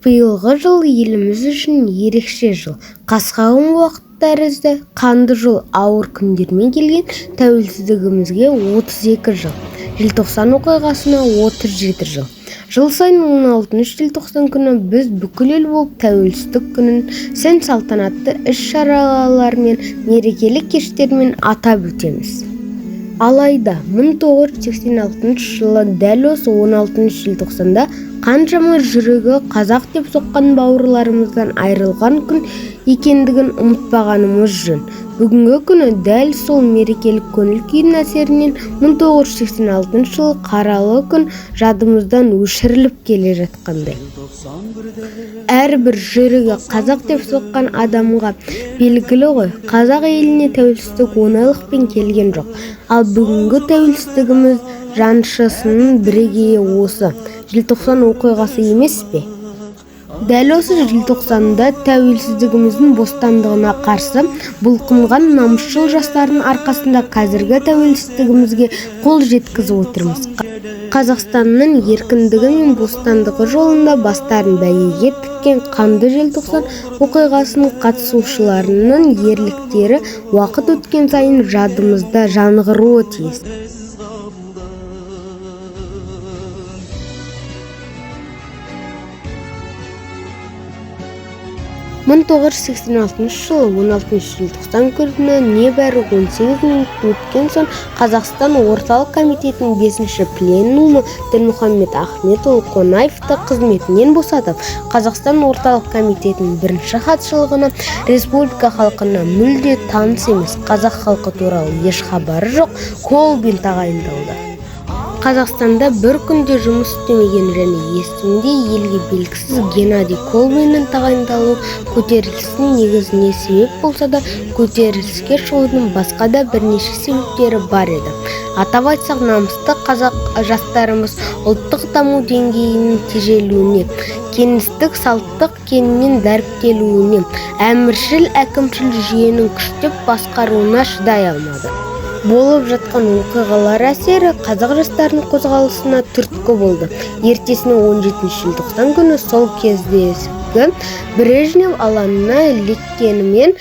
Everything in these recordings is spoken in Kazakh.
Биылғы жыл еліміз үшін ерекше жыл. Қасқағым уақыт тәрізді, қанды жыл ауыр күндермен келген тәуелсіздігімізге 32 жыл. Желтоқсан оқиғасына 37 жыл. Жыл сайын 16 желтоқсан күні біз бүкіл ел болып тәуелсіздік күнін сән-салтанатты іс-шаралармен, мерекелік кештермен атап өтеміз. Алайда 1986 жылы дәл осы 16 желтоқсанда қаншама жүрегі қазақ деп соққан бауырларымыздан айырылған күн екендігін ұмытпағанымыз жөн. Бүгінгі күні дәл сол мерекелік көңіл-күйдің әсерінен 1986 жылы қаралы күн жадымыздан өшіріліп келе жатқандай. Әрбір жүрегі қазақ деп соққан адамға белгілі ғой, қазақ еліне тәуелсіздік оңайлықпен келген жоқ. Ал бүгінгі тәуелсіздігіміз жаншысының бірегейі осы желтоқсан оқиғасы емес пе? Дәл осы желтоқсанда тәуелсіздігіміздің бостандығына қарсы бұлқынған намысшыл жастардың арқасында қазіргі тәуелсіздігімізге қол жеткізіп отырмыз. Қазақстанның еркіндігі мен бостандығы жолында бастарын бәйгеге тіккен қанды желтоқсан оқиғасының қатысушыларының ерліктері уақыт өткен сайын жадымызда жаңғыруы тиіс. 1986 жылы 16 желтоқсан күні небәрі 18 минут өткен соң Қазақстан орталық комитетінің 5-ші пленумы Дінмұхаммед Ахметұлы Қонаевты қызметінен босатып, Қазақстан орталық комитетінің 1-ші хатшылығына республика халқына мүлде таныс емес, қазақ халқы туралы еш хабары жоқ Колбин тағайындалды. Қазақстанда бір күнде жұмыс істемеген және естімде елге белгісіз Геннадий Колбиннің тағайындалуы көтерілістің негізіне себеп болса да, көтеріліске шығудың басқа да бірнеше себептері бар еді. Атап айтсақ, намысты қазақ жастарымыз ұлттық даму деңгейінің тежелуіне, кеңістік салттық кеңінен дәріптелуіне, әміршіл әкімшіл жүйенің күштеп басқаруына шыдай алмады. Болып жатқан оқиғалар әсері қазақ жастарының қозғалысына түрткі болды. Ертесіне 17 желтоқсан күні сол кездегі Брежнев алаңына леккенімен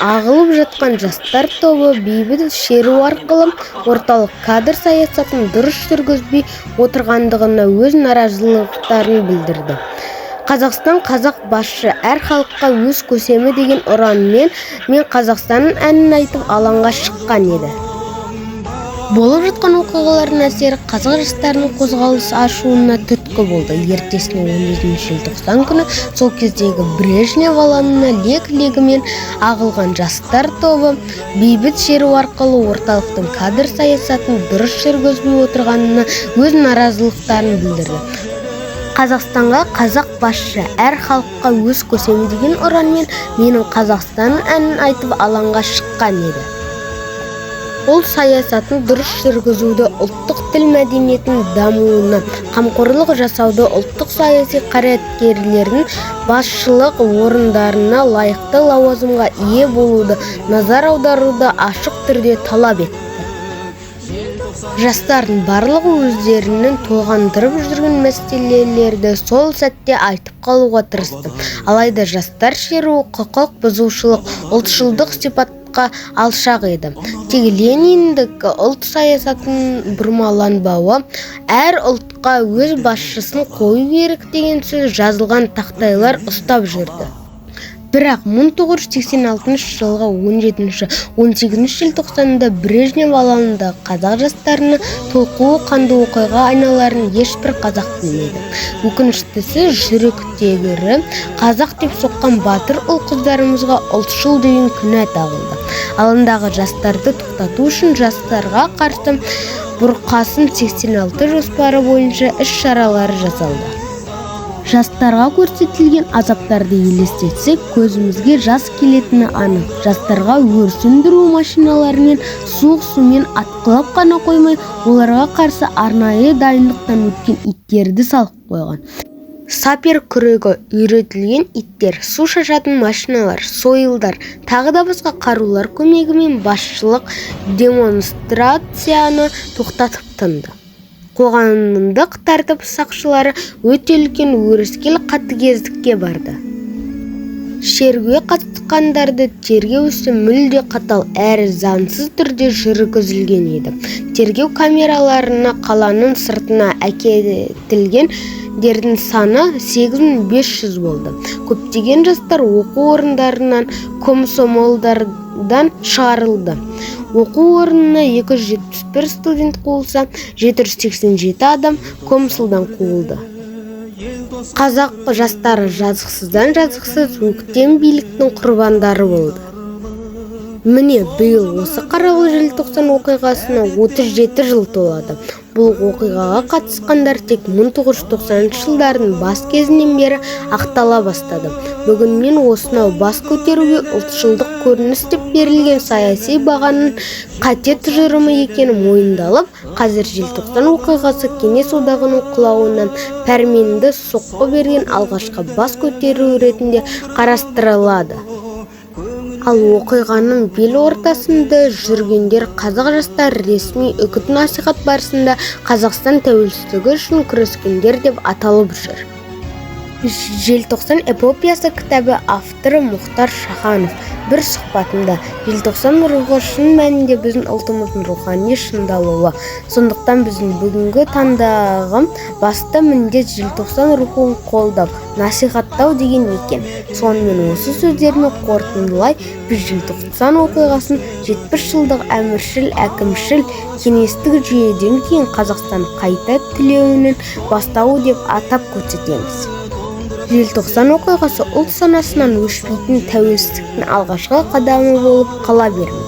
ағылып жатқан жастар тобы бейбіт шеру арқылы орталық кадр саясатын дұрыс жүргізбей отырғандығына өз наразылықтарын білдірді. Қазақстан қазақ басшы әр халыққа өз көсемі деген ұранмен мен Қазақстанның әнін айтып алаңға шыққан еді. Болып жатқан оқиғалардың әсері қазақ жастарының қозғалыс ашуына түрткі болды. Ертесіне 17 желтоқсан күні сол кездегі Брежнев алаңына лек-легімен ағылған жастар тобы бейбіт шеру арқылы орталықтың кадр саясатын дұрыс жүргізбей отырғанына өз наразылықтарын білдірді. Қазақстанға қазақ басшы әр халыққа өз көсемі деген ұранмен менің Қазақстанның әнін айтып алаңға шыққан еді. Ол саясатын дұрыс жүргізуді, ұлттық тіл мәдениетінің дамуына қамқорлық жасауды, ұлттық саяси қайраткерлердің басшылық орындарына лайықты лауазымға ие болуды, назар аударуды ашық түрде талап етті. Жастардың барлығы өздерінің толғандырып жүрген мәселелерді сол сәтте айтып қалуға тырысты. Алайда жастар шеруі құқық бұзушылық, ұлтшылдық сипатқа алшақ еді. Тек Лениндік ұлт саясатының бұрмаланбауы, әр ұлтқа өз басшысын қою керек деген сөз жазылған тақтайлар ұстап жүрді. Бірақ 1986 жылғы 17-18 желтоқсанда Брежнев алаңында қазақ жастарына толқуы қанды оқиға айналарын ешбір қазақ білмеді. Өкініштісі, жүректегірі қазақ деп соққан батыр ұл-қыздарымызға ұлтшыл деген күнә тағылды. Алаңдағы жастарды тоқтату үшін жастарға қарсы бұрқасын 86 жоспары бойынша іс-шаралары жасалды. Жастарға көрсетілген азаптарды елестетсек, көзімізге жас келетіні анық. Жастарға өрт сөндіру машиналарымен, суық сумен атқылап қана қоймай, оларға қарсы арнайы дайындықтан өткен иттерді салып қойған. Сапер күрегі үйретілген иттер, су шашатын машиналар, сойылдар, тағы да басқа қарулар көмегімен басшылық демонстрацияны тоқтатып тынды. қоғамдық тәртіп сақшылары өте үлкен өрескел қатыгездікке барды. Шеруге қатысқандарды тергеу ісі мүлде қатал әрі заңсыз түрде жүргізілген еді. Тергеу камераларына қаланың сыртына әкетілгендердің саны 8500 болды. Көптеген жастар оқу орындарынан, комсомолдардан шығарылды. Оқу орнына 271 студент қуылса, 787 адам комсылдан қуылды. Қазақ жастары жазықсыздан-жазықсыз өктем биліктің құрбандары болды. Міне, биыл осы қаралы желтоқсан оқиғасына 37 жыл толады. Бұл оқиғаға қатысқандар тек 1990 жылдардың бас кезінен бері ақтала бастады. Бүгін мен осынау бас көтеруге ұлтшылдық көрініс деп берілген саяси бағаның қате тұжырымы екені мойындалып, қазір желтоқсан оқиғасы кеңес одағының құлауынан пәрменді соққы берген алғашқы бас көтеру ретінде қарастырылады. Ал оқиғаның бел ортасында жүргендер қазақ жастары ресми үгіт-насихат барысында Қазақстан тәуелсіздігі үшін күрескендер деп аталып жүр. Желтоқсан эпопиясы кітабы авторы Мұхтар Шаханов бір сұхбатында желтоқсан рухы шын мәнінде біздің ұлтымыздың рухани шыңдалуы. Сондықтан біздің бүгінгі таңдағы басты міндет желтоқсан рухын қолдап, насихаттау деген екен. Сонымен осы сөздермен қорытындылай, біз желтоқсан оқиғасын 70 жылдық әміршіл, әкімшіл, кеңестік жүйеден кейін Қазақстан қайта түлеуінің бастауы деп атап көрсетеміз. Желтоқсан оқиғасы ұлт санасынан өшпейтін тәуелсіздіктің алғашқы қадамы болып қала бермек.